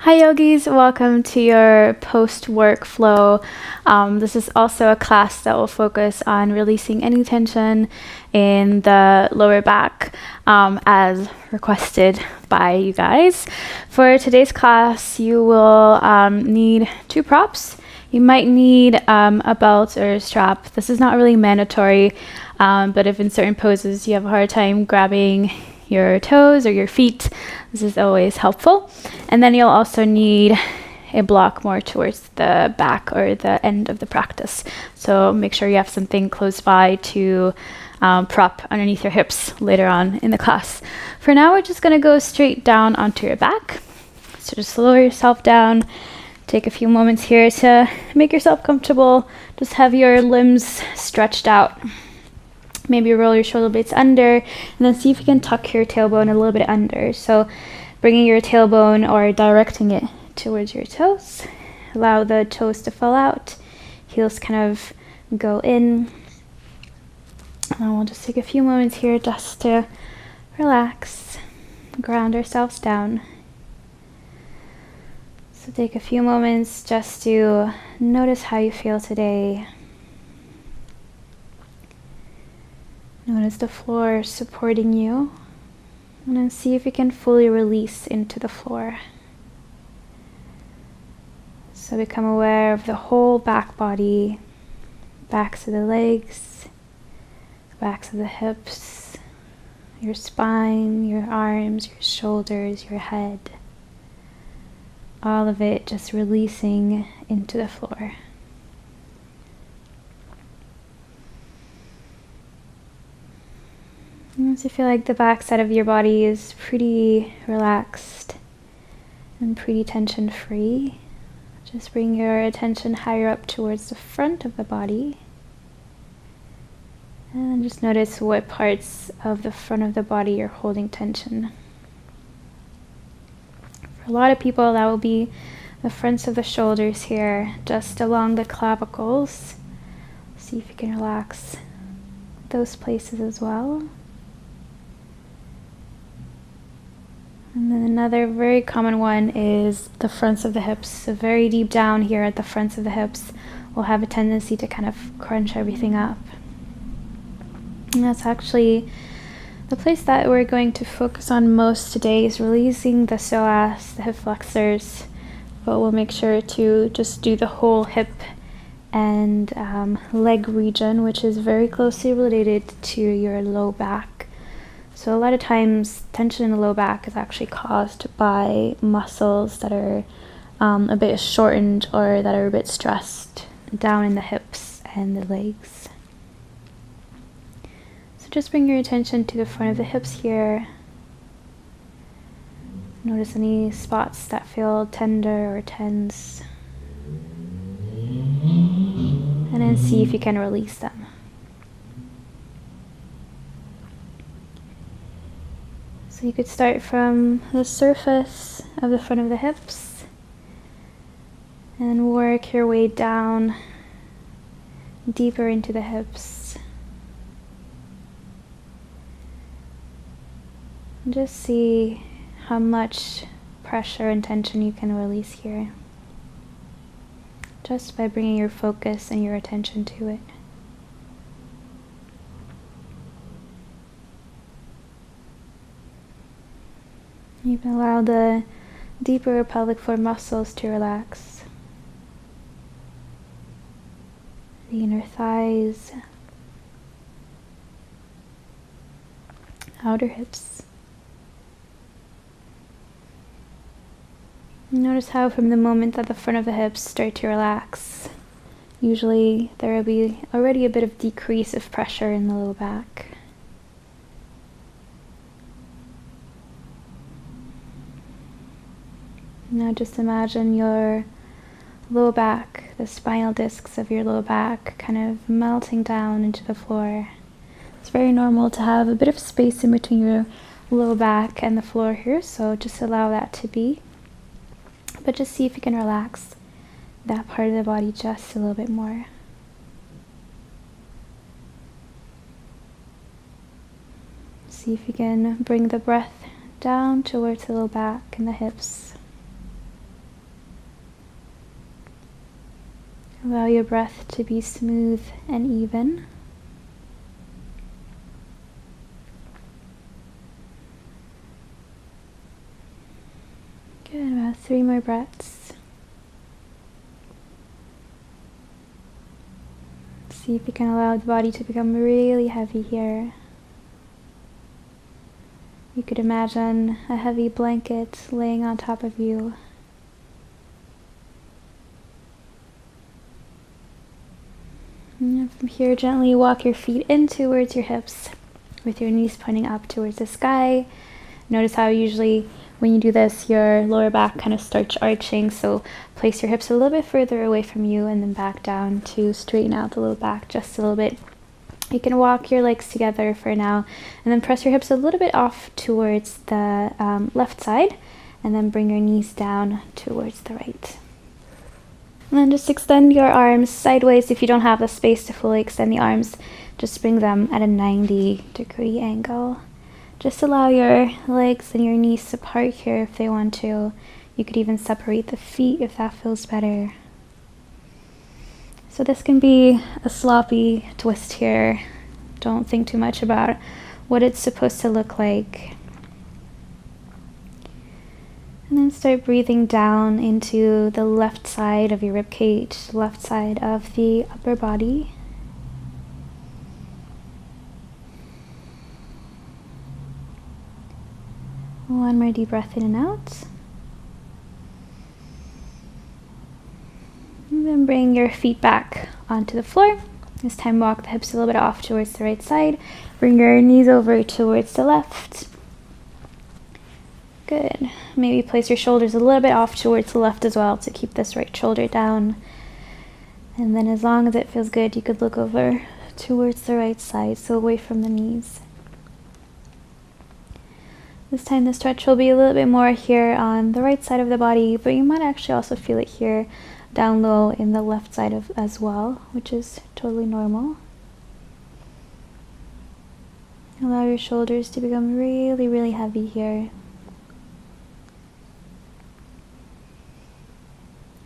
Hi yogis, welcome to your post-work flow. This is also a class that will focus on releasing any tension in the lower back as requested by you guys. For today's class, you will need two props. You might need a belt or a strap. This is not really mandatory, but if in certain poses you have a hard time grabbing your toes or your feet, this is always helpful. And then you'll also need a block more towards the back or the end of the practice. So make sure you have something close by to prop underneath your hips later on in the class. For now, we're just going to go straight down onto your back. So just lower yourself down. Take a few moments here to make yourself comfortable. Just have your limbs stretched out. Maybe roll your shoulder blades under, and then see if you can tuck your tailbone a little bit under. So bringing your tailbone or directing it towards your toes. Allow the toes to fall out. Heels kind of go in. And we'll just take a few moments here just to relax, ground ourselves down. So take a few moments just to notice how you feel today. Notice the floor supporting you, and then see if you can fully release into the floor. So become aware of the whole back body, backs of the legs, backs of the hips, your spine, your arms, your shoulders, your head. All of it just releasing into the floor. Once you feel like the back side of your body is pretty relaxed and pretty tension free, just bring your attention higher up towards the front of the body. And just notice what parts of the front of the body you're holding tension. For a lot of people, that will be the fronts of the shoulders here, just along the clavicles. See if you can relax those places as well. And then another very common one is the fronts of the hips. So very deep down here at the fronts of the hips, we'll have a tendency to kind of crunch everything up. And that's actually the place that we're going to focus on most today, is releasing the psoas, the hip flexors, but we'll make sure to just do the whole hip and leg region, which is very closely related to your low back. So a lot of times tension in the low back is actually caused by muscles that are a bit shortened or that are a bit stressed down in the hips and the legs. So just bring your attention to the front of the hips here. Notice any spots that feel tender or tense. And then see if you can release them. So you could start from the surface of the front of the hips and work your way down deeper into the hips. And just see how much pressure and tension you can release here, just by bringing your focus and your attention to it. You can allow the deeper pelvic floor muscles to relax. The inner thighs, outer hips. Notice how from the moment that the front of the hips start to relax, usually there will be already a bit of decrease of pressure in the low back. Now just imagine your low back, the spinal discs of your low back kind of melting down into the floor. It's very normal to have a bit of space in between your low back and the floor here, so just allow that to be. But just see if you can relax that part of the body just a little bit more. See if you can bring the breath down towards the low back and the hips. Allow your breath to be smooth and even. Good, about 3 more breaths. See if you can allow the body to become really heavy here. You could imagine a heavy blanket laying on top of you. And from here, gently walk your feet in towards your hips with your knees pointing up towards the sky. Notice how usually when you do this, your lower back kind of starts arching, so place your hips a little bit further away from you and then back down to straighten out the low back just a little bit. You can walk your legs together for now and then press your hips a little bit off towards the left side and then bring your knees down towards the right. And then just extend your arms sideways. If you don't have the space to fully extend the arms, just bring them at a 90-degree angle. Just allow your legs and your knees to part here if they want to. You could even separate the feet if that feels better. So this can be a sloppy twist here. Don't think too much about what it's supposed to look like. And then start breathing down into the left side of your rib cage, left side of the upper body. One more deep breath in and out. And then bring your feet back onto the floor. This time walk the hips a little bit off towards the right side. Bring your knees over towards the left. Good. Maybe place your shoulders a little bit off towards the left as well to keep this right shoulder down. And then as long as it feels good, you could look over towards the right side, so away from the knees. This time the stretch will be a little bit more here on the right side of the body, but you might actually also feel it here down low in the left side as well, which is totally normal. Allow your shoulders to become really, really heavy here.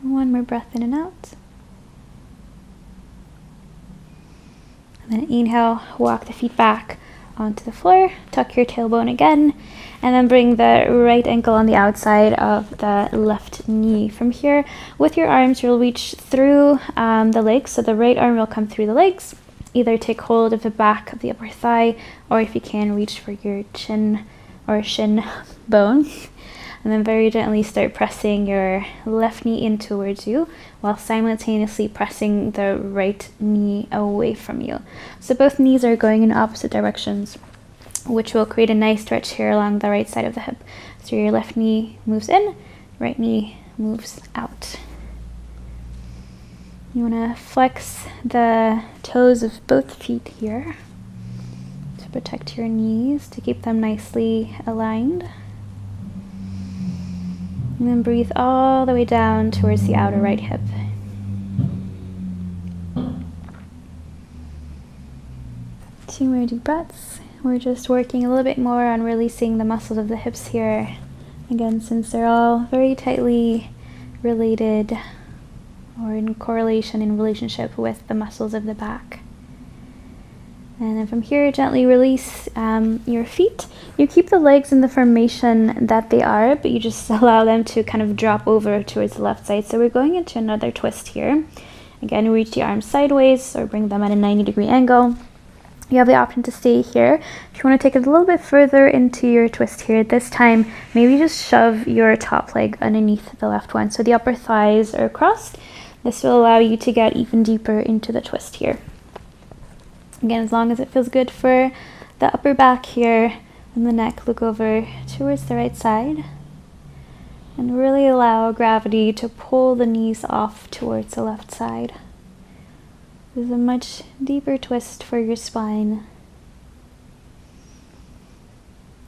One more breath in and out. And then inhale, walk the feet back onto the floor, tuck your tailbone again, and then bring the right ankle on the outside of the left knee. From here, with your arms, you'll reach through the legs, so the right arm will come through the legs. Either take hold of the back of the upper thigh, or if you can, reach for your chin or shin bone. And then very gently start pressing your left knee in towards you while simultaneously pressing the right knee away from you. So both knees are going in opposite directions, which will create a nice stretch here along the right side of the hip. So your left knee moves in, right knee moves out. You want to flex the toes of both feet here to protect your knees, to keep them nicely aligned. And then breathe all the way down towards the outer right hip. Two more deep breaths. We're just working a little bit more on releasing the muscles of the hips here. Again, since they're all very tightly related or in correlation, in relationship with the muscles of the back. And then from here, gently release your feet. You keep the legs in the formation that they are, but you just allow them to kind of drop over towards the left side. So we're going into another twist here. Again, reach the arms sideways or bring them at a 90-degree angle. You have the option to stay here. If you want to take it a little bit further into your twist here, this time, maybe just shove your top leg underneath the left one. So the upper thighs are crossed. This will allow you to get even deeper into the twist here. Again, as long as it feels good for the upper back here and the neck, look over towards the right side and really allow gravity to pull the knees off towards the left side. This is a much deeper twist for your spine.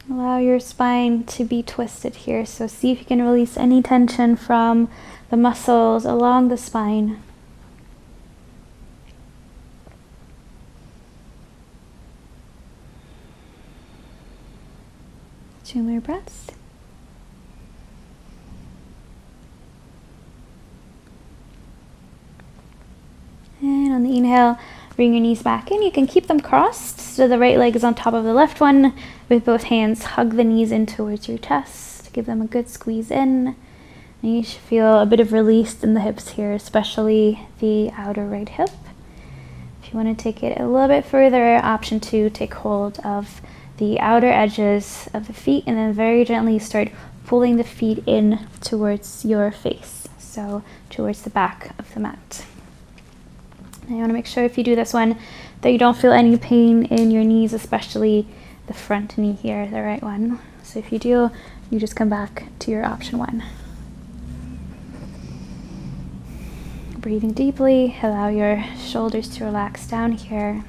Allow your spine to be twisted here, so see if you can release any tension from the muscles along the spine. Two more breaths. And on the inhale, bring your knees back in. You can keep them crossed so the right leg is on top of the left one. With both hands, hug the knees in towards your chest. Give them a good squeeze in. And you should feel a bit of release in the hips here, especially the outer right hip. If you want to take it a little bit further, option 2, take hold of the outer edges of the feet and then very gently start pulling the feet in towards your face, so towards the back of the mat. And you want to make sure if you do this one that you don't feel any pain in your knees, especially the front knee here, the right one. So if you do, you just come back to your option 1. Breathing deeply, allow your shoulders to relax down here.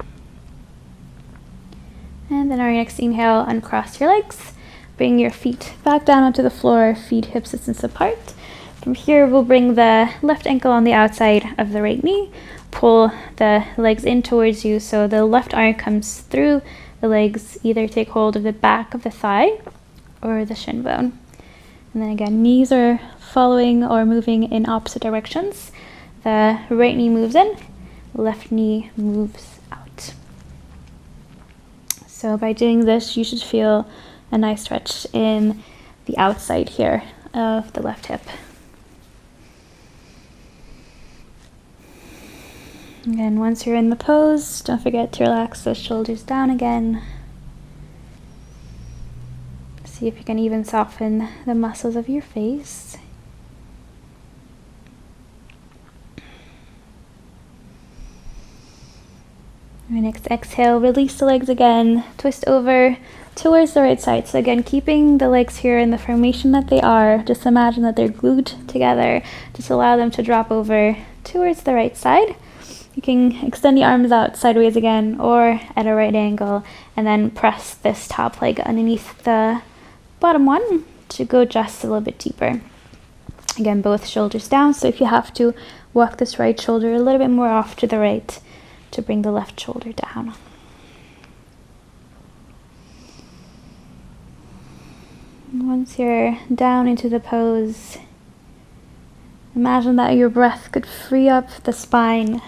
And then our next inhale, uncross your legs. Bring your feet back down onto the floor, feet hip distance apart. From here, we'll bring the left ankle on the outside of the right knee. Pull the legs in towards you so the left arm comes through the legs. Either take hold of the back of the thigh or the shin bone. And then again, knees are following or moving in opposite directions. The right knee moves in, left knee moves out. So by doing this, you should feel a nice stretch in the outside here of the left hip. Again, once you're in the pose, don't forget to relax those shoulders down again. See if you can even soften the muscles of your face. Your next exhale, release the legs again, twist over towards the right side. So again, keeping the legs here in the formation that they are, just imagine that they're glued together. Just allow them to drop over towards the right side. You can extend the arms out sideways again or at a right angle, and then press this top leg underneath the bottom one to go just a little bit deeper. Again, both shoulders down, so if you have to, walk this right shoulder a little bit more off to the right to bring the left shoulder down. Once you're down into the pose, imagine that your breath could free up the spine.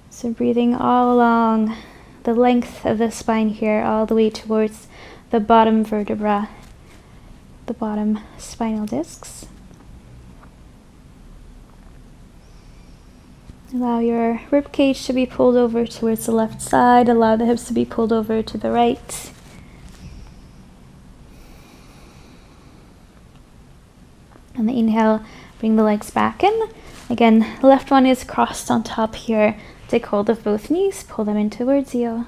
So breathing all along the length of the spine here, all the way towards the bottom vertebra, the bottom spinal discs. Allow your rib cage to be pulled over towards the left side. Allow the hips to be pulled over to the right. On the inhale, bring the legs back in. Again, the left one is crossed on top here. Take hold of both knees, pull them in towards you.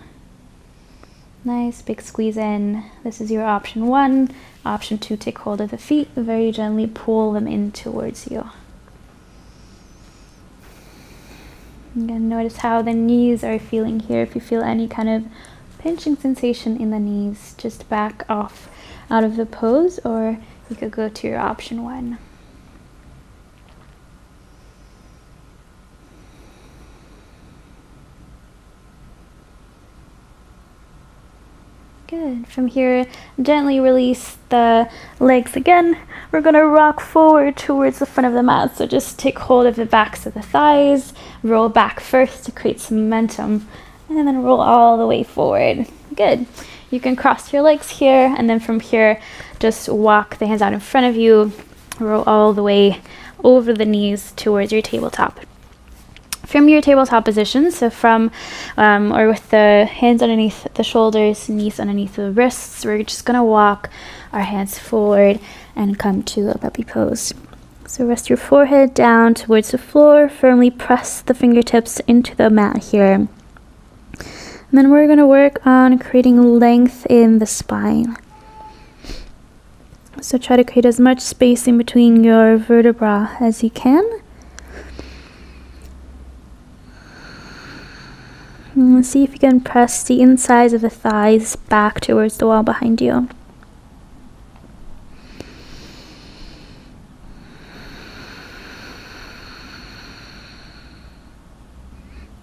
Nice big squeeze in. This is your option 1. Option 2, take hold of the feet, very gently pull them in towards you. Again, notice how the knees are feeling here. If you feel any kind of pinching sensation in the knees, just back off out of the pose, or you could go to your option 1. Good. From here, gently release the legs again. We're going to rock forward towards the front of the mat. So just take hold of the backs of the thighs, roll back first to create some momentum, and then roll all the way forward. Good. You can cross your legs here, and then from here, just walk the hands out in front of you, roll all the way over the knees towards your tabletop. From your tabletop position, so from or with the hands underneath the shoulders, knees underneath the wrists, we're just going to walk our hands forward and come to a puppy pose. So rest your forehead down towards the floor, firmly press the fingertips into the mat here. And then we're going to work on creating length in the spine. So try to create as much space in between your vertebrae as you can. And see if you can press the insides of the thighs back towards the wall behind you.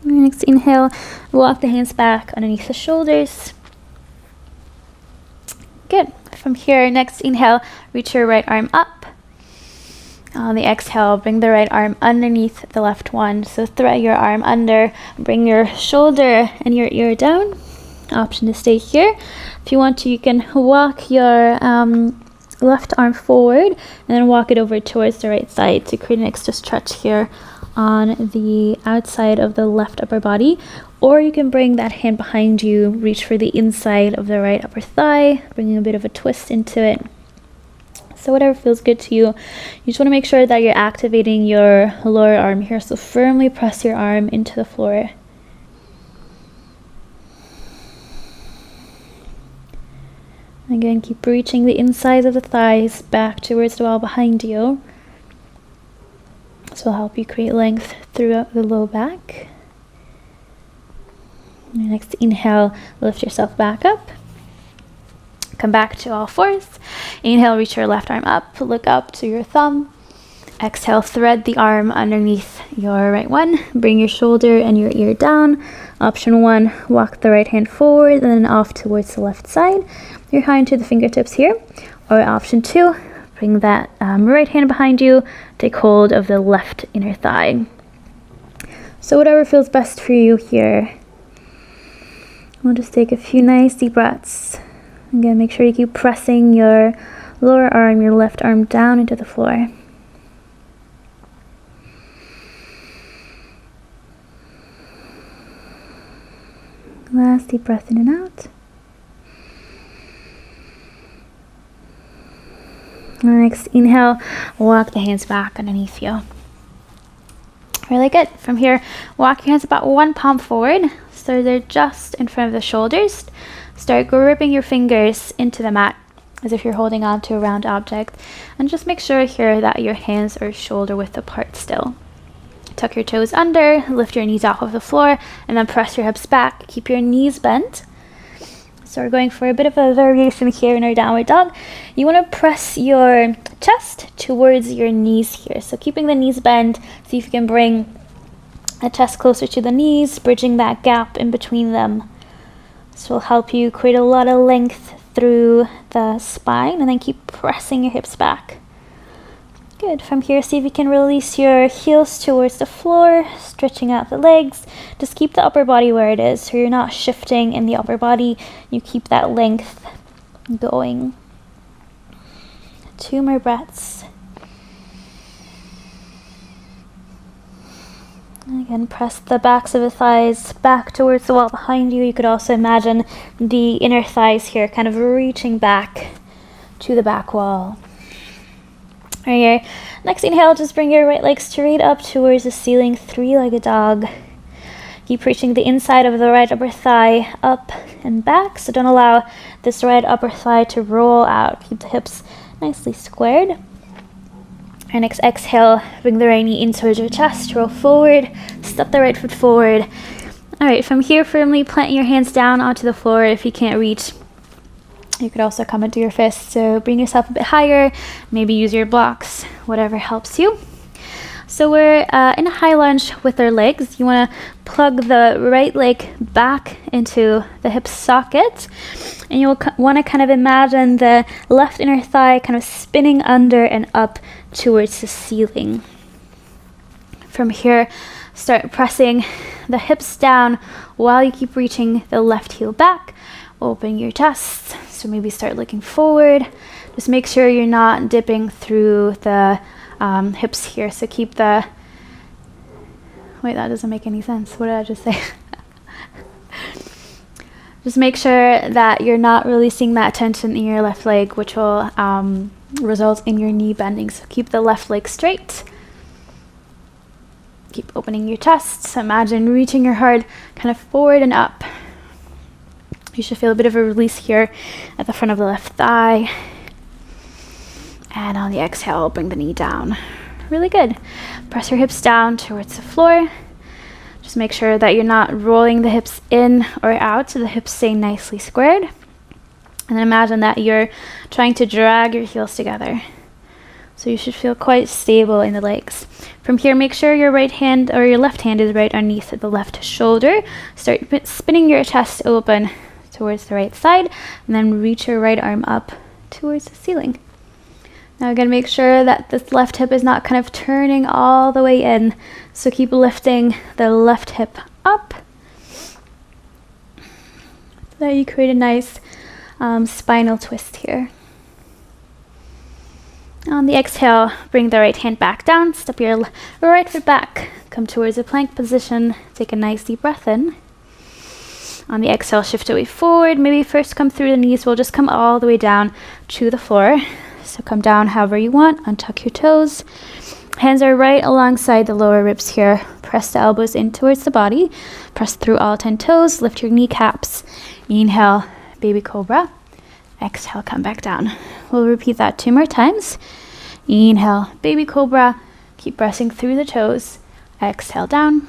And next inhale, walk the hands back underneath the shoulders. Good. From here, next inhale, reach your right arm up. On the exhale, bring the right arm underneath the left one. So thread your arm under, bring your shoulder and your ear down. Option to stay here. If you want to, you can walk your left arm forward and then walk it over towards the right side to create an extra stretch here on the outside of the left upper body. Or you can bring that hand behind you, reach for the inside of the right upper thigh, bringing a bit of a twist into it. So whatever feels good to you. You just want to make sure that you're activating your lower arm here. So firmly press your arm into the floor. Again, keep reaching the insides of the thighs back towards the wall behind you. This will help you create length throughout the low back. And next inhale, lift yourself back up. Come back to all fours. Inhale, reach your left arm up, look up to your thumb. Exhale, thread the arm underneath your right one. Bring your shoulder and your ear down. Option 1, walk the right hand forward and then off towards the left side. Your hand to the fingertips here. Or option 2, bring that right hand behind you. Take hold of the left inner thigh. So whatever feels best for you here. We'll just take a few nice deep breaths. Again, make sure you keep pressing your lower arm, your left arm down into the floor. Last deep breath in and out. Next inhale, walk the hands back underneath you. Really good. From here, walk your hands about one palm forward, so they're just in front of the shoulders. Start gripping your fingers into the mat as if you're holding on to a round object, and just make sure here that your hands are shoulder width apart still. Tuck your toes under, lift your knees off of the floor, and then press your hips back. Keep your knees bent. So we're going for a bit of a variation here in our downward dog. You want to press your chest towards your knees here. So keeping the knees bent, see if you can bring the chest closer to the knees, bridging that gap in between them. This will help you create a lot of length through the spine, and then keep pressing your hips back. Good. From here, see if you can release your heels towards the floor, stretching out the legs. Just keep the upper body where it is, so you're not shifting in the upper body. You keep that length going. 2 more breaths. And again, press the backs of the thighs back towards the wall behind you. You could also imagine the inner thighs here kind of reaching back to the back wall. Right here. Next inhale, just bring your right leg straight up towards the ceiling, 3-legged dog. Keep reaching the inside of the right upper thigh up and back, so don't allow this right upper thigh to roll out. Keep the hips nicely squared. Our next exhale, bring the right knee in towards your chest, roll forward, step the right foot forward. All right, from here, firmly plant your hands down onto the floor. If you can't reach, you could also come into your fists, so bring yourself a bit higher, maybe use your blocks, whatever helps you. So we're in a high lunge with our legs. You want to plug the right leg back into the hip socket, and you'll want to kind of imagine the left inner thigh kind of spinning under and up towards the ceiling. From here, start pressing the hips down while you keep reaching the left heel back. Open your chest, so maybe start looking forward. Just make sure you're not dipping through the hips here, so keep the, wait, that doesn't make any sense. What did I just say? Just make sure that you're not releasing that tension in your left leg, which will result in your knee bending. So keep the left leg straight. Keep opening your chest. So imagine reaching your heart kind of forward and up. You should feel a bit of a release here at the front of the left thigh. And on the exhale, bring the knee down. Really good. Press your hips down towards the floor. Just make sure that you're not rolling the hips in or out, so the hips stay nicely squared. And then imagine that you're trying to drag your heels together. So you should feel quite stable in the legs. From here, make sure your right hand or your left hand is right underneath the left shoulder. Start spinning your chest open towards the right side, and then reach your right arm up towards the ceiling. Now again, make sure that this left hip is not kind of turning all the way in. So keep lifting the left hip up. So that you create a nice spinal twist here. On the exhale, bring the right hand back down, step your right foot back, come towards a plank position, take a nice deep breath in. On the exhale, shift away forward, maybe first come through the knees, we'll just come all the way down to the floor. So come down however you want, untuck your toes. Hands are right alongside the lower ribs here. Press the elbows in towards the body, press through all 10 toes, lift your kneecaps. Inhale, baby cobra. Exhale, come back down. We'll repeat that 2 more times. Inhale, baby cobra. Keep pressing through the toes. Exhale, down.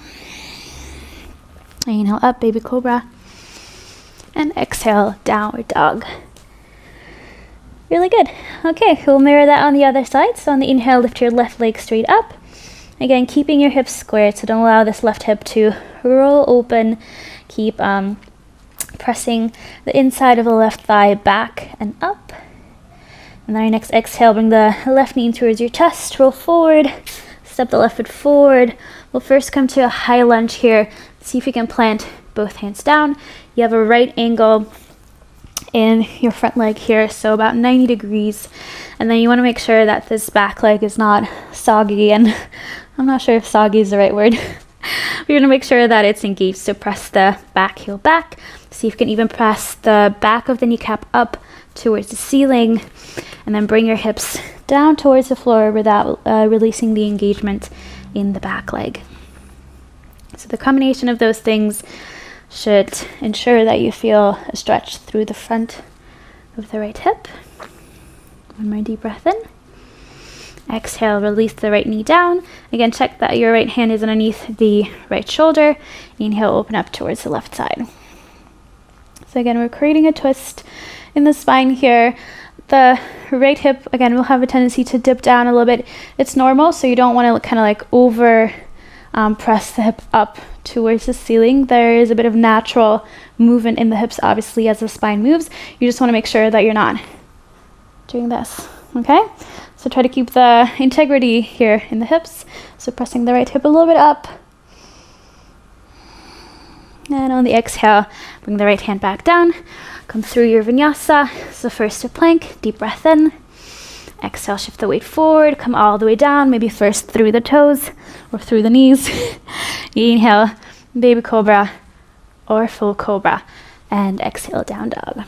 Inhale, up, baby cobra. And exhale, downward dog. Really good. Okay, we'll mirror that on the other side. So on the inhale, lift your left leg straight up. Again, keeping your hips squared, so don't allow this left hip to roll open. Keep pressing the inside of the left thigh back and up. And then your next exhale, bring the left knee towards your chest, roll forward, step the left foot forward. We'll first come to a high lunge here. See if you can plant both hands down. You have a right angle in your front leg here, so about 90 degrees. And then you want to make sure that this back leg is not soggy, and I'm not sure if soggy is the right word. We're going to make sure that it's engaged, so press the back heel back. See if you can even press the back of the kneecap up towards the ceiling, and then bring your hips down towards the floor without releasing the engagement in the back leg. So the combination of those things should ensure that you feel a stretch through the front of the right hip. One more deep breath in. Exhale, release the right knee down. Again, check that your right hand is underneath the right shoulder. Inhale, open up towards the left side. So again, we're creating a twist in the spine here. The right hip, again, will have a tendency to dip down a little bit. It's normal, so you don't want to kind of like over press the hip up towards the ceiling. There is a bit of natural movement in the hips, obviously, as the spine moves. You just want to make sure that you're not doing this, okay? So try to keep the integrity here in the hips. So pressing the right hip a little bit up. And on the exhale, bring the right hand back down. Come through your vinyasa. So first to plank, deep breath in. Exhale, shift the weight forward, come all the way down, maybe first through the toes or through the knees. Inhale, baby cobra or full cobra. And exhale, down dog.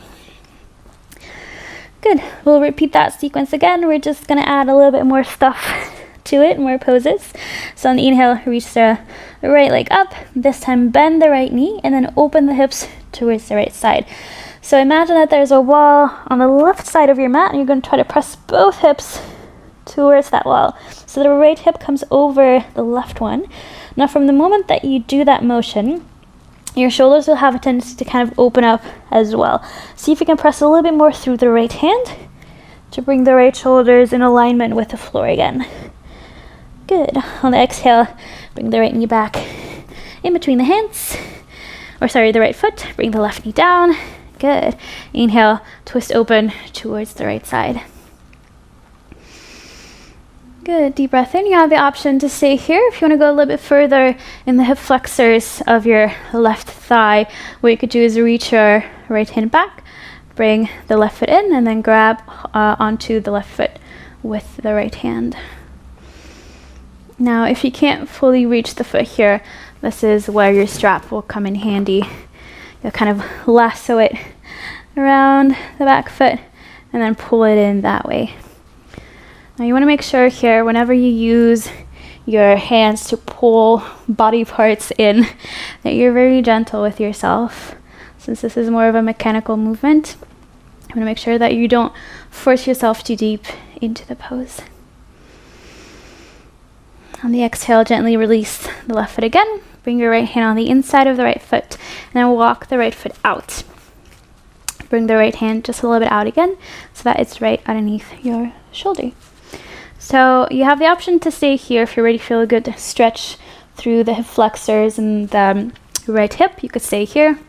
Good. We'll repeat that sequence again. We're just going to add a little bit more stuff to it, more poses. So on the inhale, reach the right leg up. This time bend the right knee and then open the hips towards the right side. So imagine that there's a wall on the left side of your mat, and you're going to try to press both hips towards that wall. So the right hip comes over the left one. Now from the moment that you do that motion, your shoulders will have a tendency to kind of open up as well. See if you can press a little bit more through the right hand to bring the right shoulders in alignment with the floor again. Good. On the exhale, bring the right knee back in between the hands. The right foot. Bring the left knee down. Good. Inhale, twist open towards the right side. Good. Deep breath in. You have the option to stay here. If you want to go a little bit further in the hip flexors of your left thigh, what you could do is reach your right hand back, bring the left foot in, and then grab onto the left foot with the right hand. Now, if you can't fully reach the foot here, this is where your strap will come in handy. You'll kind of lasso it around the back foot and then pull it in that way. Now you want to make sure here, whenever you use your hands to pull body parts in, that you're very gentle with yourself. Since this is more of a mechanical movement, you want to make sure that you don't force yourself too deep into the pose. On the exhale, gently release the left foot again. Bring your right hand on the inside of the right foot, and then walk the right foot out. Bring the right hand just a little bit out again, so that it's right underneath your shoulder. So you have the option to stay here if you're ready to feel a good stretch through the hip flexors and the right hip. You could stay here.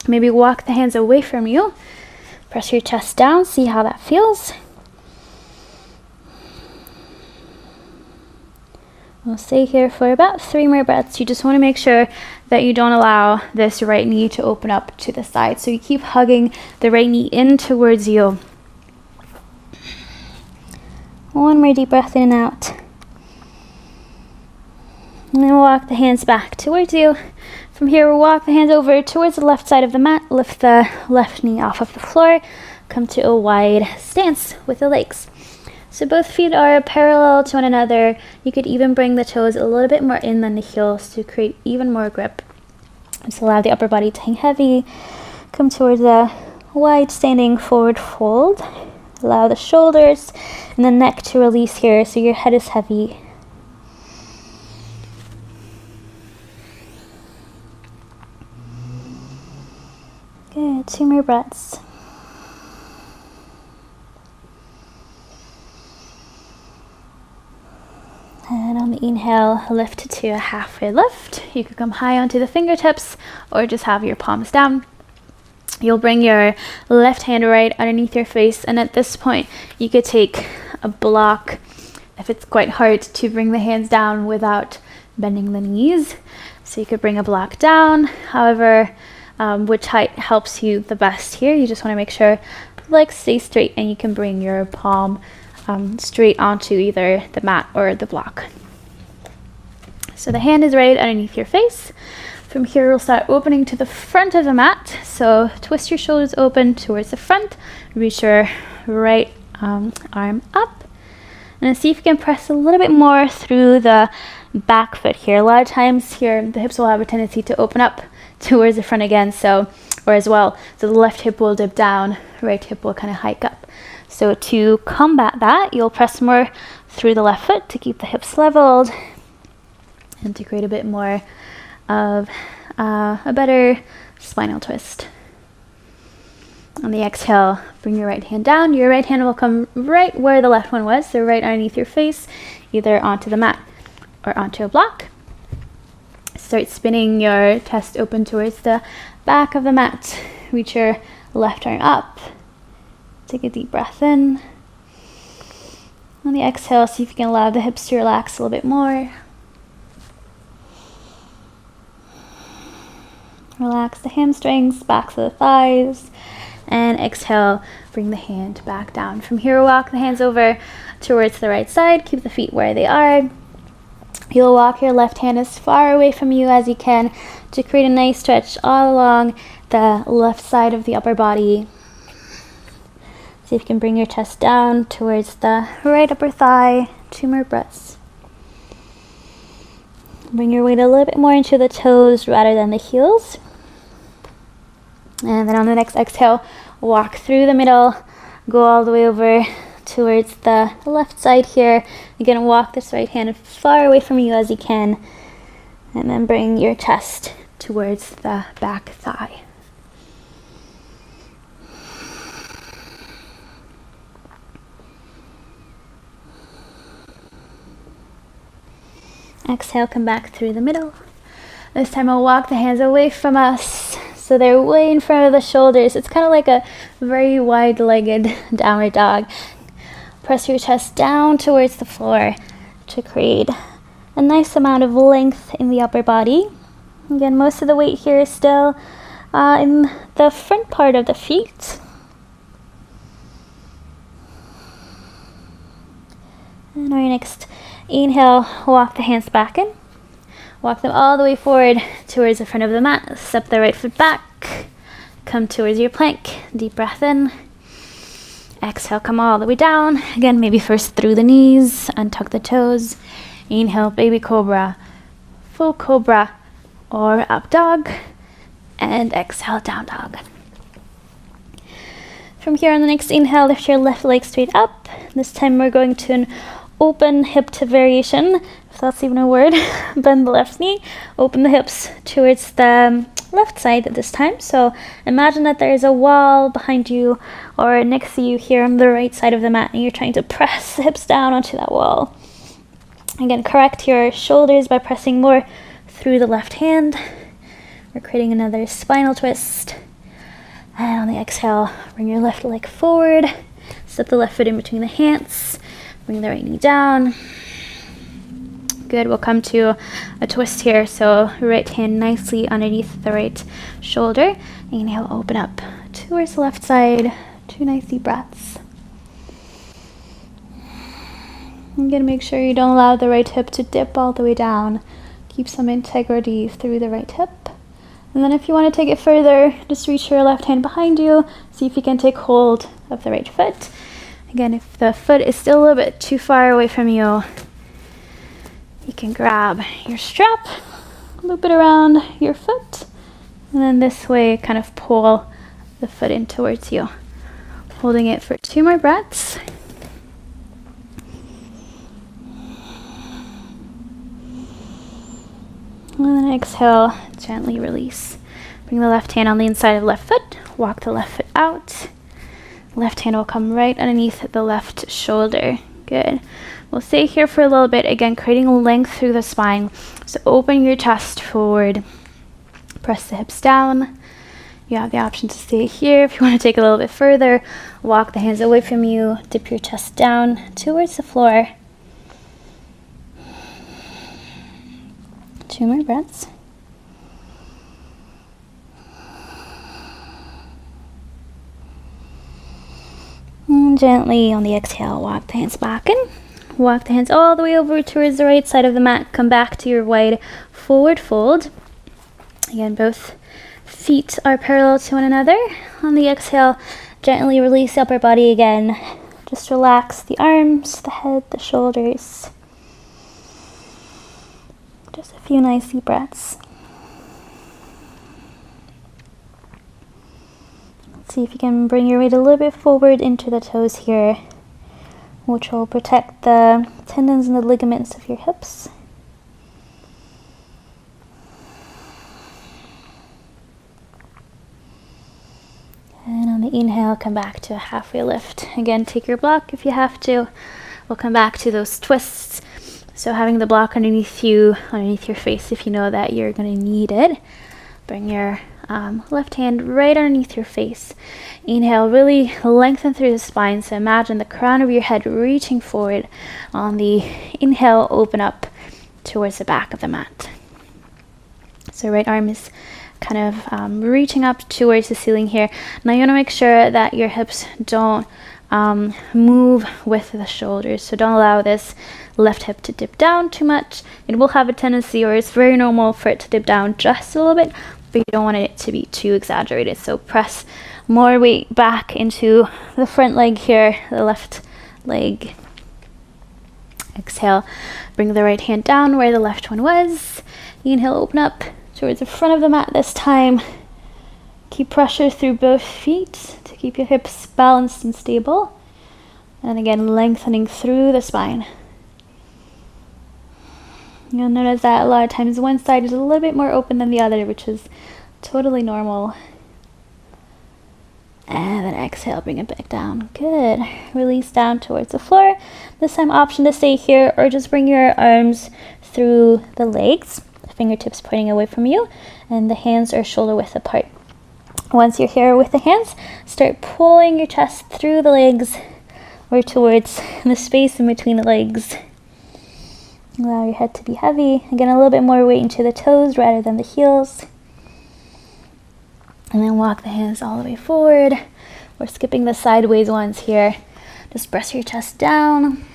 Maybe walk the hands away from you. Press your chest down, see how that feels. We'll stay here for about 3 more breaths. You just want to make sure that you don't allow this right knee to open up to the side. So you keep hugging the right knee in towards you. 1 more deep breath in and out. And then walk the hands back towards you. From here, we'll walk the hands over towards the left side of the mat. Lift the left knee off of the floor. Come to a wide stance with the legs. So both feet are parallel to one another. You could even bring the toes a little bit more in than the heels to create even more grip. Just allow the upper body to hang heavy. Come towards a wide standing forward fold. Allow the shoulders and the neck to release here so your head is heavy. Good, 2 more breaths. And on the inhale, lift to a halfway lift. You could come high onto the fingertips or just have your palms down. You'll bring your left hand right underneath your face, and at this point, you could take a block if it's quite hard to bring the hands down without bending the knees. So you could bring a block down, however, which height helps you the best here. You just want to make sure the legs stay straight, and you can bring your palm straight onto either the mat or the block. So the hand is right underneath your face. From here, we'll start opening to the front of the mat. So twist your shoulders open towards the front. Reach your right arm up. And see if you can press a little bit more through the back foot here. A lot of times here, the hips will have a tendency to open up towards the front again. So the left hip will dip down, right hip will kind of hike up. So to combat that, you'll press more through the left foot to keep the hips leveled and to create a bit more of a better spinal twist. On the exhale, bring your right hand down. Your right hand will come right where the left one was, so right underneath your face, either onto the mat or onto a block. Start spinning your chest open towards the back of the mat. Reach your left arm up. Take a deep breath in. On the exhale, see if you can allow the hips to relax a little bit more. Relax the hamstrings, backs of the thighs. And exhale, bring the hand back down. From here, walk the hands over towards the right side. Keep the feet where they are. You'll walk your left hand as far away from you as you can to create a nice stretch all along the left side of the upper body. See if you can bring your chest down towards the right upper thigh. 2 more breaths. Bring your weight a little bit more into the toes rather than the heels. And then on the next exhale, walk through the middle, go all the way over towards the left side here. Again, walk this right hand as far away from you as you can. And then bring your chest towards the back thigh. Exhale, come back through the middle. This time I'll walk the hands away from us so they're way in front of the shoulders. It's kind of like a very wide-legged downward dog. Press your chest down towards the floor to create a nice amount of length in the upper body. Again, most of the weight here is still in the front part of the feet. And on your next inhale, walk the hands back in. Walk them all the way forward towards the front of the mat. Step the right foot back. Come towards your plank. Deep breath in. Exhale, come all the way down. Again, maybe first through the knees. Untuck the toes. Inhale, baby cobra. Full cobra or up dog. And exhale, down dog. From here on the next inhale, lift your left leg straight up. This time we're going to an open hip to variation, if that's even a word. Bend the left knee, open the hips towards the left side at this time. So imagine that there is a wall behind you or next to you here on the right side of the mat, and you're trying to press the hips down onto that wall. Again, correct your shoulders by pressing more through the left hand. We're creating another spinal twist. And on the exhale, bring your left leg forward. Step the left foot in between the hands. Bring the right knee down. Good. We'll come to a twist here. So right hand nicely underneath the right shoulder. Inhale, open up towards the left side. 2 nice deep breaths. I'm going to make sure you don't allow the right hip to dip all the way down. Keep some integrity through the right hip. And then if you want to take it further, just reach your left hand behind you. See if you can take hold of the right foot. Again, if the foot is still a little bit too far away from you, you can grab your strap, loop it around your foot, and then this way kind of pull the foot in towards you. Holding it for 2 more breaths. And then exhale, gently release. Bring the left hand on the inside of the left foot, walk the left foot out. Left hand will come right underneath the left shoulder. Good. We'll stay here for a little bit, again, creating length through the spine. So open your chest forward. Press the hips down. You have the option to stay here. If you want to take a little bit further, walk the hands away from you. Dip your chest down towards the floor. 2 more breaths. And gently on the exhale, walk the hands back in. Walk the hands all the way over towards the right side of the mat. Come back to your wide forward fold. Again, both feet are parallel to one another. On the exhale, gently release the upper body again. Just relax the arms, the head, the shoulders. Just a few nice deep breaths. See if you can bring your weight a little bit forward into the toes here, which will protect the tendons and the ligaments of your hips. And on the inhale, come back to a halfway lift. Again, take your block if you have to. We'll come back to those twists. So having the block underneath you, underneath your face if you know that you're going to need it. Bring your left hand right underneath your face. Inhale, really lengthen through the spine. So imagine the crown of your head reaching forward. On the inhale, open up towards the back of the mat. So right arm is kind of reaching up towards the ceiling here. Now you want to make sure that your hips don't move with the shoulders. So don't allow this left hip to dip down too much. It will have a tendency, or it's very normal for it to dip down just a little bit, but you don't want it to be too exaggerated. So press more weight back into the front leg here, the left leg. Exhale, bring the right hand down where the left one was. Inhale, open up towards the front of the mat this time. Keep pressure through both feet to keep your hips balanced and stable. And again, lengthening through the spine. You'll notice that a lot of times one side is a little bit more open than the other, which is totally normal. And then exhale, bring it back down. Good. Release down towards the floor. This time, option to stay here or just bring your arms through the legs, fingertips pointing away from you, and the hands are shoulder width apart. Once you're here with the hands, start pulling your chest through the legs or towards the space in between the legs. Allow your head to be heavy. Again, a little bit more weight into the toes rather than the heels. And then walk the hands all the way forward. We're skipping the sideways ones here. Just press your chest down.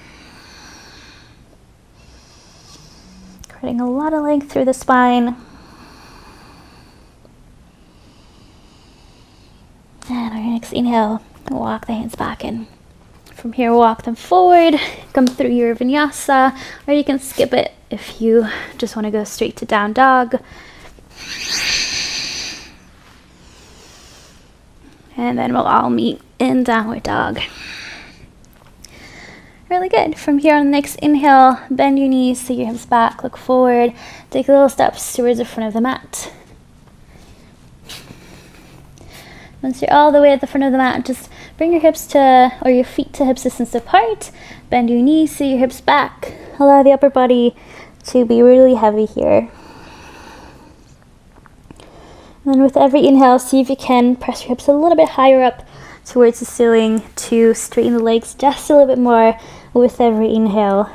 Creating a lot of length through the spine. And our next inhale, walk the hands back in. From here, walk them forward, come through your vinyasa, or you can skip it if you just want to go straight to down dog. And then we'll all meet in downward dog. Really good. From here on the next inhale, bend your knees, see your hips back, look forward, take little steps towards the front of the mat. Once you're all the way at the front of the mat, just bring your hips to, or your feet to hip distance apart. Bend your knees, see your hips back. Allow the upper body to be really heavy here. And then with every inhale, see if you can press your hips a little bit higher up towards the ceiling to straighten the legs just a little bit more with every inhale.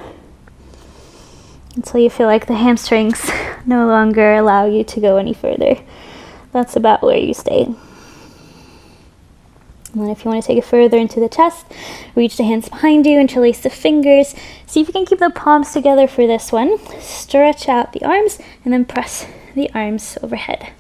until you feel like the hamstrings no longer allow you to go any further. That's about where you stay. And then if you want to take it further into the chest, reach the hands behind you, interlace the fingers. See if you can keep the palms together for this one. Stretch out the arms and then press the arms overhead.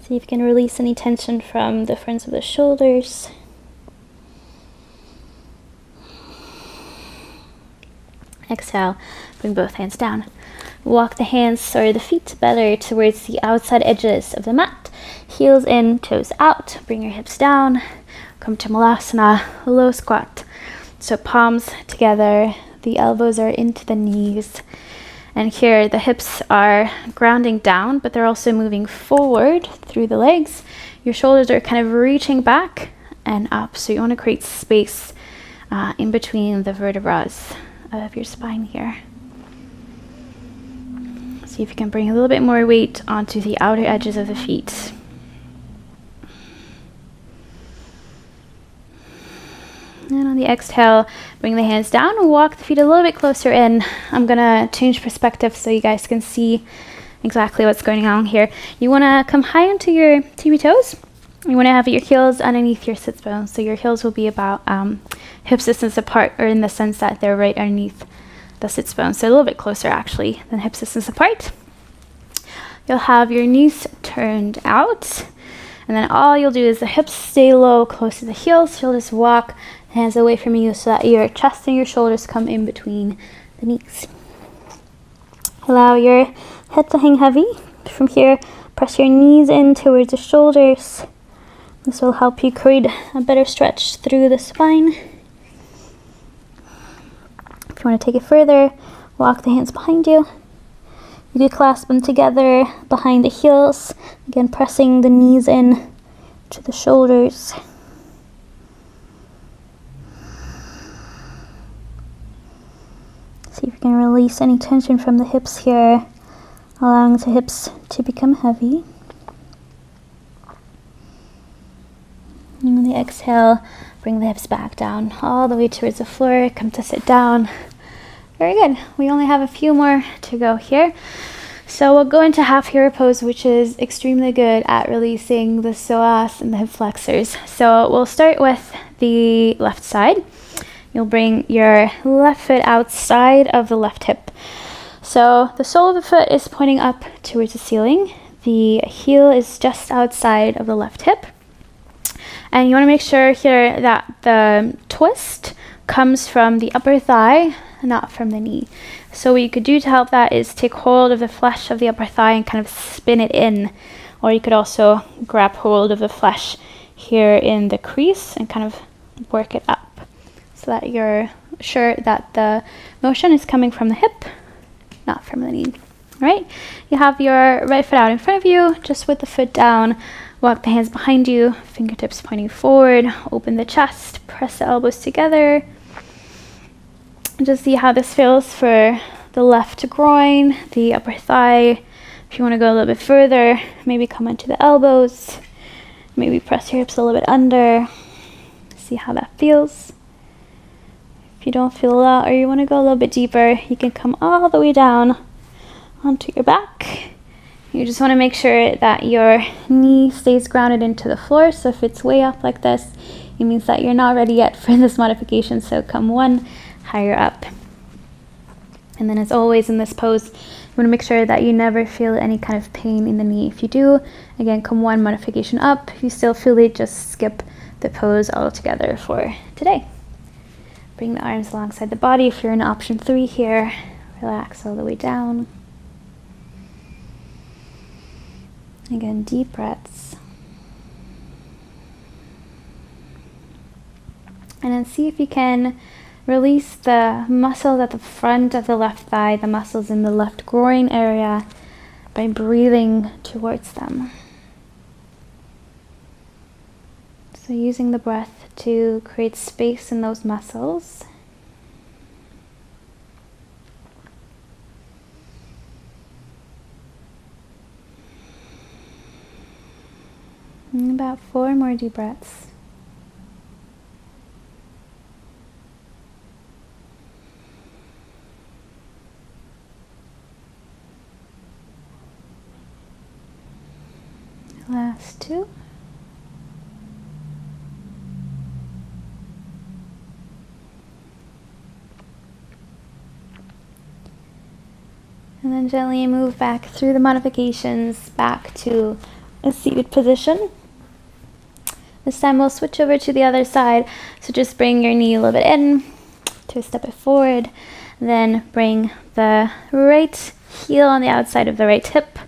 See if you can release any tension from the fronts of the shoulders. Exhale, bring both hands down. Walk the hands or the feet better towards the outside edges of the mat. Heels in, toes out. Bring your hips down. Come to Malasana, low squat. So palms together, the elbows are into the knees. And here the hips are grounding down, but they're also moving forward through the legs. Your shoulders are kind of reaching back and up. So you want to create space in between the vertebrae of your spine here. See if you can bring a little bit more weight onto the outer edges of the feet. And on the exhale, bring the hands down and walk the feet a little bit closer in. I'm gonna change perspective so you guys can see exactly what's going on here. You wanna come high onto your tippy toes. You wanna have your heels underneath your sits bones. So your heels will be about hip distance apart, or in the sense that they're right underneath the sits bones. So a little bit closer actually than hip distance apart. You'll have your knees turned out. And then all you'll do is the hips stay low, close to the heels. You'll just walk hands away from you so that your chest and your shoulders come in between the knees. Allow your head to hang heavy. From here, press your knees in towards the shoulders. This will help you create a better stretch through the spine. If you want to take it further, walk the hands behind you. You could clasp them together behind the heels. Again, pressing the knees in to the shoulders. See if you can release any tension from the hips here, allowing the hips to become heavy. And on the exhale, bring the hips back down, all the way towards the floor. Come to sit down. Very good. We only have a few more to go here. So we'll go into half hero pose, which is extremely good at releasing the psoas and the hip flexors. So we'll start with the left side. You'll bring your left foot outside of the left hip. So the sole of the foot is pointing up towards the ceiling. The heel is just outside of the left hip. And you want to make sure here that the twist comes from the upper thigh, not from the knee. So what you could do to help that is take hold of the flesh of the upper thigh and kind of spin it in. Or you could also grab hold of the flesh here in the crease and kind of work it up so that you're sure that the motion is coming from the hip, not from the knee. All right? You have your right foot out in front of you, just with the foot down. Walk the hands behind you, fingertips pointing forward. Open the chest, press the elbows together. And just see how this feels for the left groin, the upper thigh. If you want to go a little bit further, maybe come into the elbows. Maybe press your hips a little bit under. See how that feels. If you don't feel a lot, or you want to go a little bit deeper, you can come all the way down onto your back. You just want to make sure that your knee stays grounded into the floor. So if it's way up like this, it means that you're not ready yet for this modification. So come one higher up. And then as always in this pose, you want to make sure that you never feel any kind of pain in the knee. If you do, again, come one modification up. If you still feel it, just skip the pose altogether for today. Bring the arms alongside the body. If you're in option 3 here, relax all the way down. Again, deep breaths. And then see if you can release the muscles at the front of the left thigh, the muscles in the left groin area, by breathing towards them. So using the breath to create space in those muscles. And about 4 more deep breaths. Last 2. And then gently move back through the modifications back to a seated position. This time we'll switch over to the other side. So just bring your knee a little bit in, step it forward, then bring the right heel on the outside of the right hip.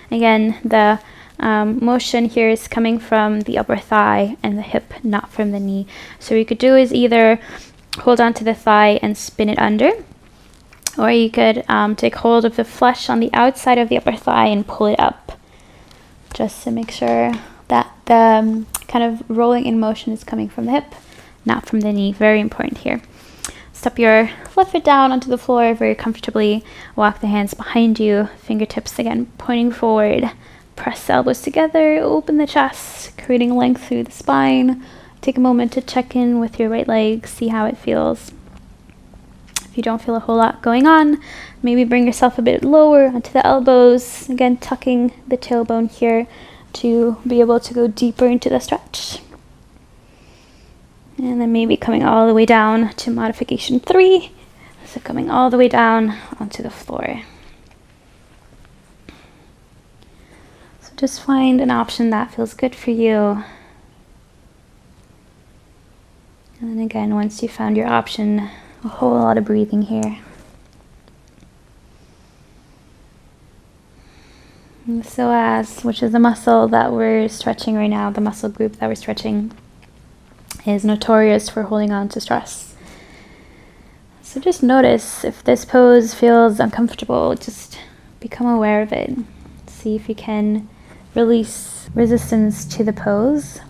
Again, the motion here is coming from the upper thigh and the hip, not from the knee. So what you could do is either hold on to the thigh and spin it under, or you could take hold of the flesh on the outside of the upper thigh and pull it up, just to make sure that the kind of rolling in motion is coming from the hip, not from the knee. Very important here. Step your left foot down onto the floor very comfortably. Walk the hands behind you, fingertips again pointing forward. Press the elbows together, open the chest, creating length through the spine. Take a moment to check in with your right leg, see how it feels. If you don't feel a whole lot going on, maybe bring yourself a bit lower onto the elbows. Again, tucking the tailbone here to be able to go deeper into the stretch. And then maybe coming all the way down to modification 3. So coming all the way down onto the floor. So just find an option that feels good for you. And then again, once you found your option, a whole lot of breathing here. And the psoas, which is the muscle that we're stretching right now, the muscle group that we're stretching, is notorious for holding on to stress. So just notice if this pose feels uncomfortable, just become aware of it. See if you can release resistance to the pose.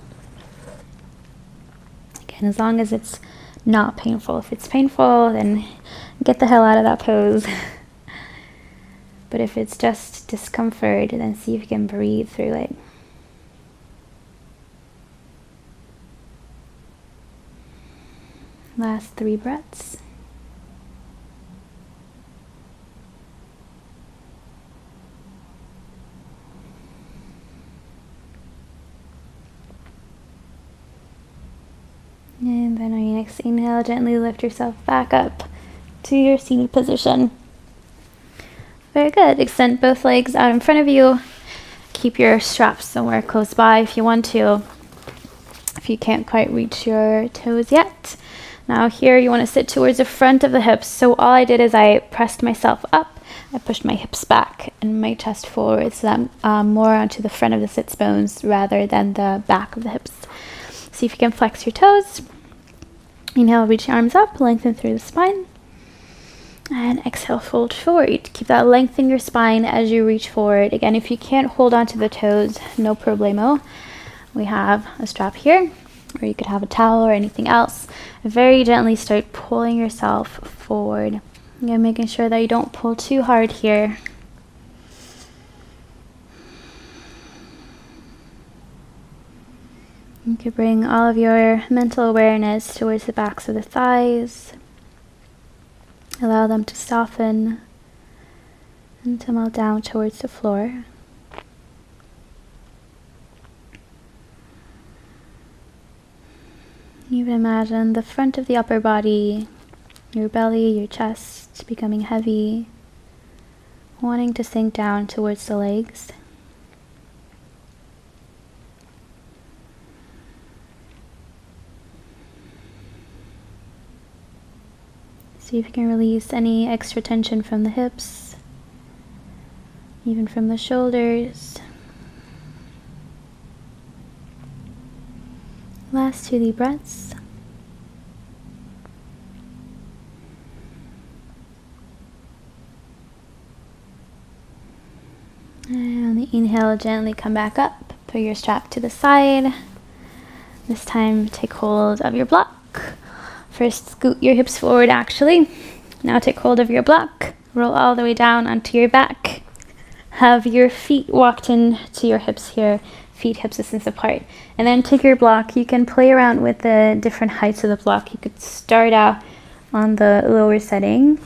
Again, as long as it's not painful. If it's painful, then get the hell out of that pose. But if it's just discomfort, then see if you can breathe through it. Last 3 breaths. And then on your next inhale, gently lift yourself back up to your seated position. Very good. Extend both legs out in front of you. Keep your straps somewhere close by if you want to, if you can't quite reach your toes yet. Now here you want to sit towards the front of the hips. So all I did is I pressed myself up. I pushed my hips back and my chest forward, so that I'm more onto the front of the sits bones rather than the back of the hips. See if you can flex your toes. Inhale, reach your arms up, lengthen through the spine. And exhale, fold forward. Keep that length in your spine as you reach forward. Again, if you can't hold on to the toes, no problemo. We have a strap here, or you could have a towel or anything else. Very gently start pulling yourself forward. Again, making sure that you don't pull too hard here. You could bring all of your mental awareness towards the backs of the thighs. Allow them to soften and to melt down towards the floor. You can imagine the front of the upper body, your belly, your chest becoming heavy, wanting to sink down towards the legs. See if you can release any extra tension from the hips, even from the shoulders. Last 2 deep breaths. And on the inhale, gently come back up. Put your strap to the side. This time, take hold of your block. First, scoot your hips forward, actually. Now take hold of your block. Roll all the way down onto your back. Have your feet walked in to your hips here. feet hip distance apart. And then take your block. You can play around with the different heights of the block. You could start out on the lower setting,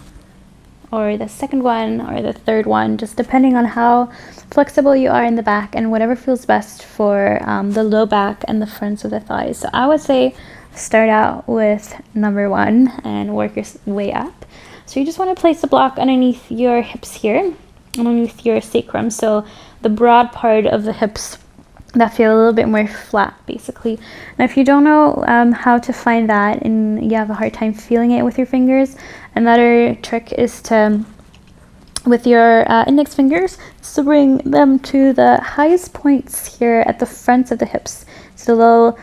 or the second one, or the third one, just depending on how flexible you are in the back and whatever feels best for the low back and the fronts of the thighs. So I would say start out with number 1 and work your way up. So you just want to place the block underneath your hips here, underneath your sacrum, so the broad part of the hips that feel a little bit more flat, basically. Now if you don't know how to find that and you have a hard time feeling it with your fingers, another trick is to, with your index fingers, to bring them to the highest points here at the fronts of the hips, so the little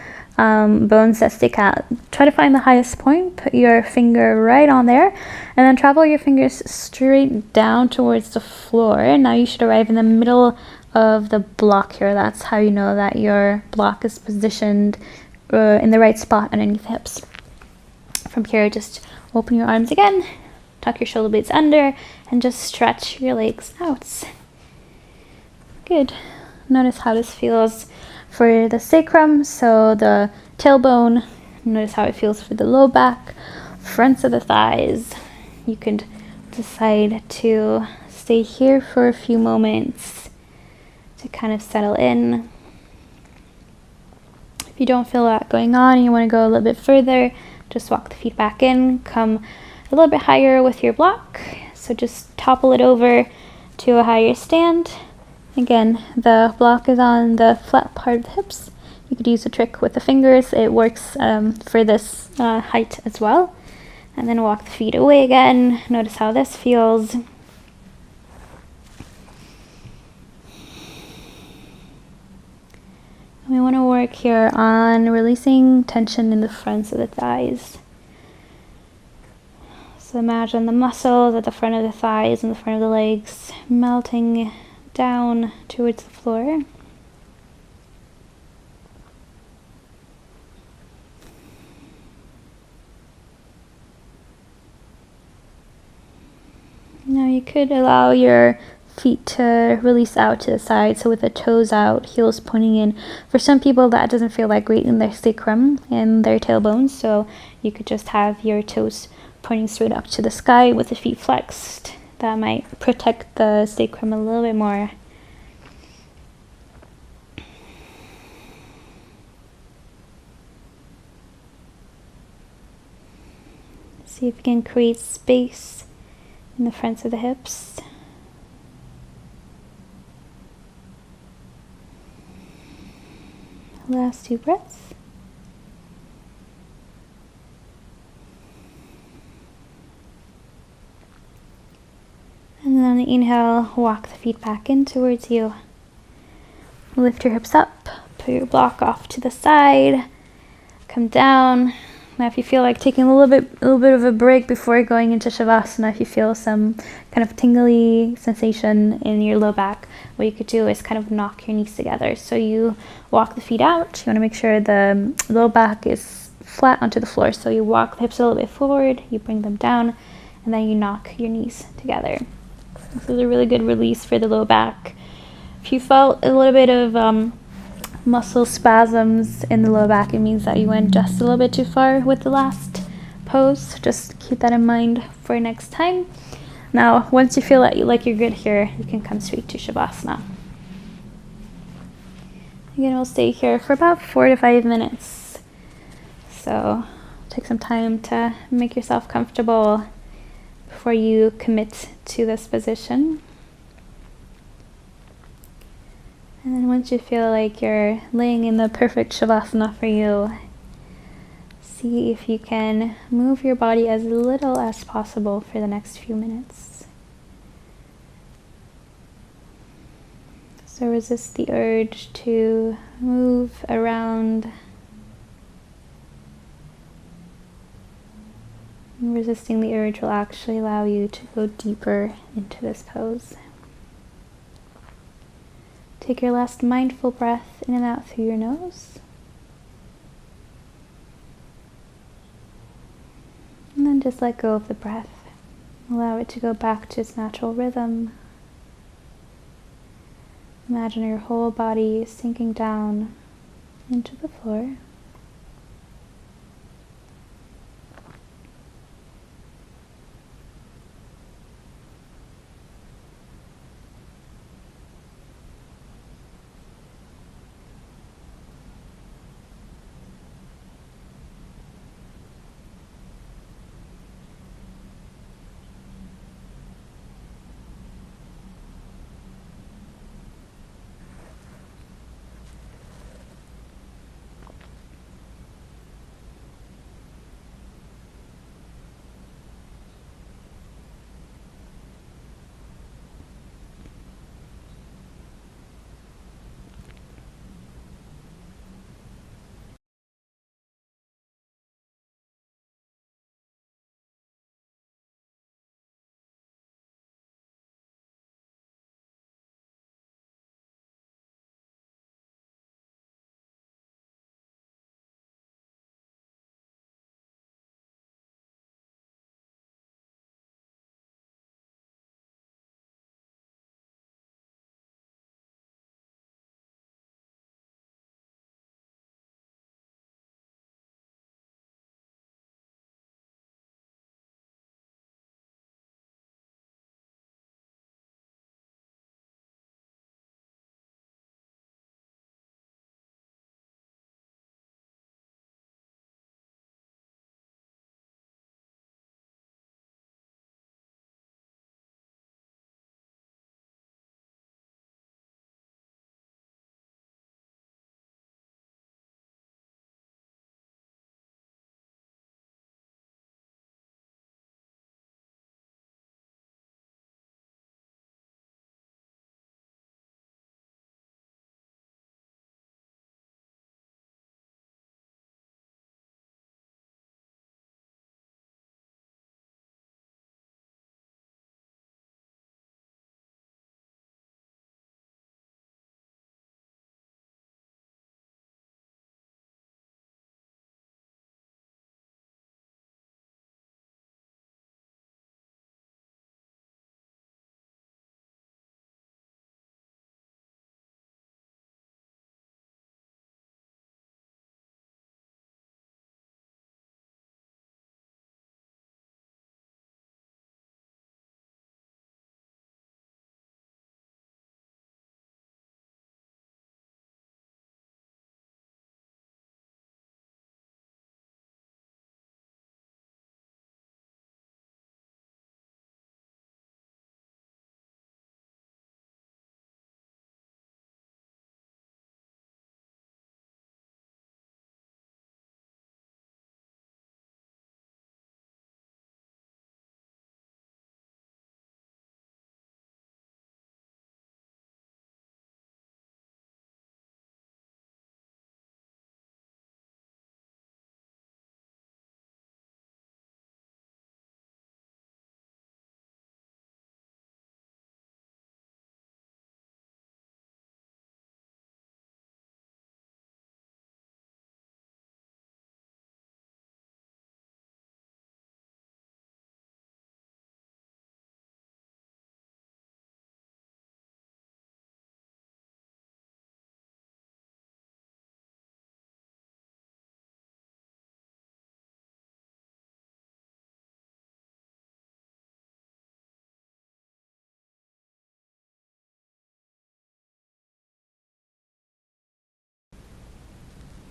bones that stick out. Try to find the highest point, put your finger right on there, and then travel your fingers straight down towards the floor. Now you should arrive in the middle of the block here. That's how you know that your block is positioned in the right spot underneath the hips. From here, just open your arms again, tuck your shoulder blades under, and just stretch your legs out. Good. Notice how this feels for the sacrum, so the tailbone. Notice how it feels for the low back, fronts of the thighs. You could decide to stay here for a few moments to kind of settle in. If you don't feel that going on and you want to go a little bit further, just walk the feet back in, come a little bit higher with your block. So just topple it over to a higher stand. Again, the block is on the flat part of the hips. You could use a trick with the fingers. It works for this height as well. And then walk the feet away again. Notice how this feels. We want to work here on releasing tension in the fronts of the thighs. So imagine the muscles at the front of the thighs and the front of the legs melting down towards the floor. Now you could allow your feet to release out to the side, so with the toes out, heels pointing in. For some people that doesn't feel like weight in their sacrum and their tailbones, so you could just have your toes pointing straight up to the sky with the feet flexed. That might protect the sacrum a little bit more. See if you can create space in the fronts of the hips. Last 2 breaths. And then on the inhale, walk the feet back in towards you. Lift your hips up, put your block off to the side, come down. Now if you feel like taking a little bit of a break before going into Shavasana, if you feel some kind of tingly sensation in your low back, what you could do is kind of knock your knees together. So you walk the feet out. You want to make sure the low back is flat onto the floor. So you walk the hips a little bit forward, you bring them down, and then you knock your knees together. This is a really good release for the low back. If you felt a little bit of muscle spasms in the low back, it means that you went just a little bit too far with the last pose. Just keep that in mind for next time. Now, once you feel like you're good here, you can come straight to Shavasana. Again, we'll stay here for about 4 to 5 minutes. So take some time to make yourself comfortable before you commit to this position. And then once you feel like you're laying in the perfect Shavasana for you, see if you can move your body as little as possible for the next few minutes. So resist the urge to move around. And resisting the urge will actually allow you to go deeper into this pose. Take your last mindful breath in and out through your nose. And then just let go of the breath. Allow it to go back to its natural rhythm. Imagine your whole body sinking down into the floor.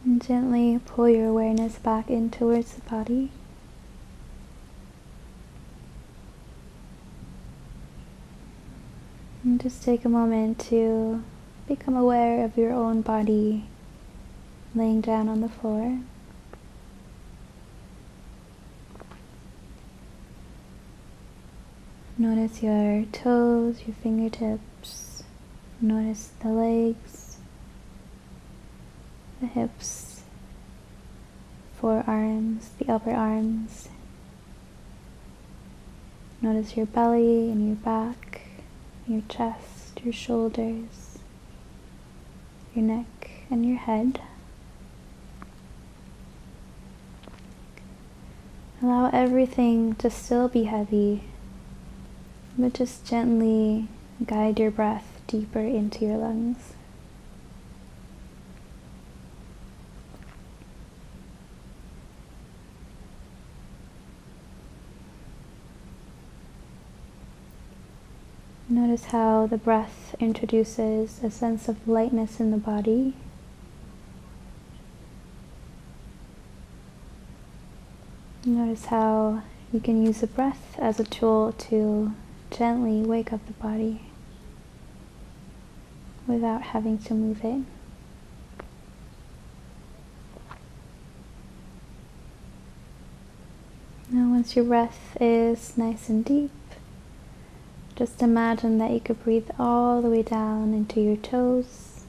And gently pull your awareness back in towards the body. And just take a moment to become aware of your own body laying down on the floor. Notice your toes, your fingertips. Notice the legs, the hips, forearms, the upper arms. Notice your belly and your back, your chest, your shoulders, your neck, and your head. Allow everything to still be heavy, but just gently guide your breath deeper into your lungs. Notice how the breath introduces a sense of lightness in the body. Notice how you can use the breath as a tool to gently wake up the body without having to move it. Now, once your breath is nice and deep, just imagine that you could breathe all the way down into your toes,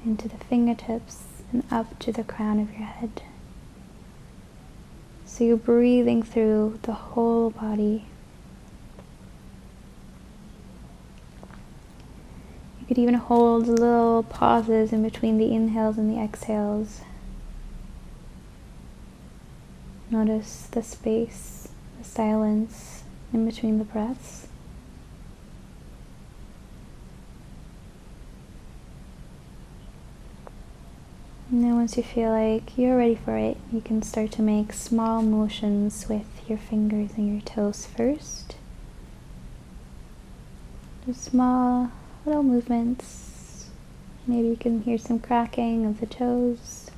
into the fingertips, and up to the crown of your head. So you're breathing through the whole body. You could even hold little pauses in between the inhales and the exhales. Notice the space, the silence in between the breaths. And then once you feel like you're ready for it, you can start to make small motions with your fingers and your toes first. Just small little movements. Maybe you can hear some cracking of the toes.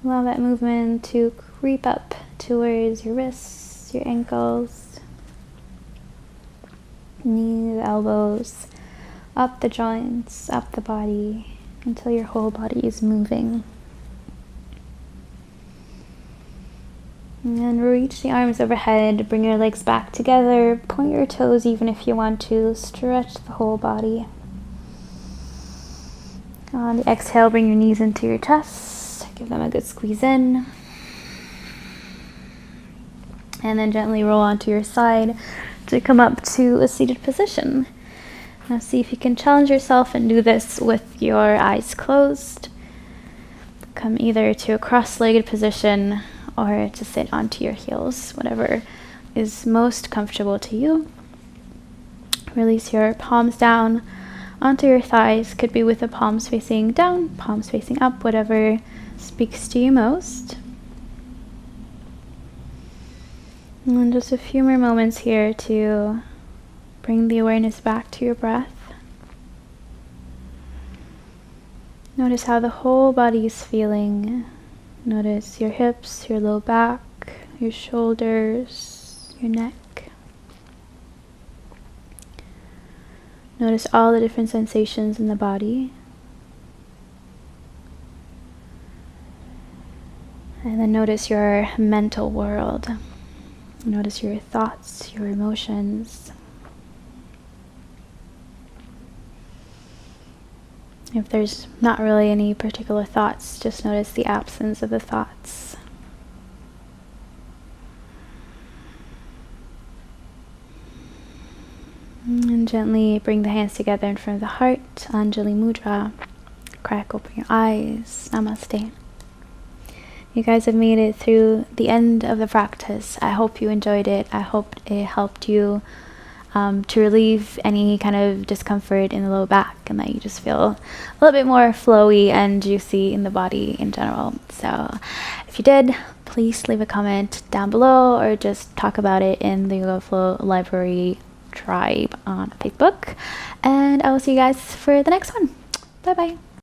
Allow that movement to creep up towards your wrists, your ankles, knees, elbows, up the joints, up the body, until your whole body is moving. And then reach the arms overhead, bring your legs back together, point your toes even if you want to, stretch the whole body. On the exhale, bring your knees into your chest, give them a good squeeze in. And then gently roll onto your side to come up to a seated position. Now see if you can challenge yourself and do this with your eyes closed. Come either to a cross-legged position or to sit onto your heels, whatever is most comfortable to you. Release your palms down onto your thighs. Could be with the palms facing down, palms facing up, whatever speaks to you most. And then just a few more moments here to bring the awareness back to your breath. Notice how the whole body is feeling. Notice your hips, your low back, your shoulders, your neck. Notice all the different sensations in the body. And then notice your mental world. Notice your thoughts, your emotions. If there's not really any particular thoughts, just notice the absence of the thoughts. And gently bring the hands together in front of the heart, Anjali Mudra. Crack open your eyes. Namaste. You guys have made it through the end of the practice. I hope you enjoyed it. I hope it helped you to relieve any kind of discomfort in the low back, and that you just feel a little bit more flowy and juicy in the body in general. So if you did, please leave a comment down below or just talk about it in the Yoga Flow Library tribe on Facebook. And I will see you guys for the next one. Bye bye.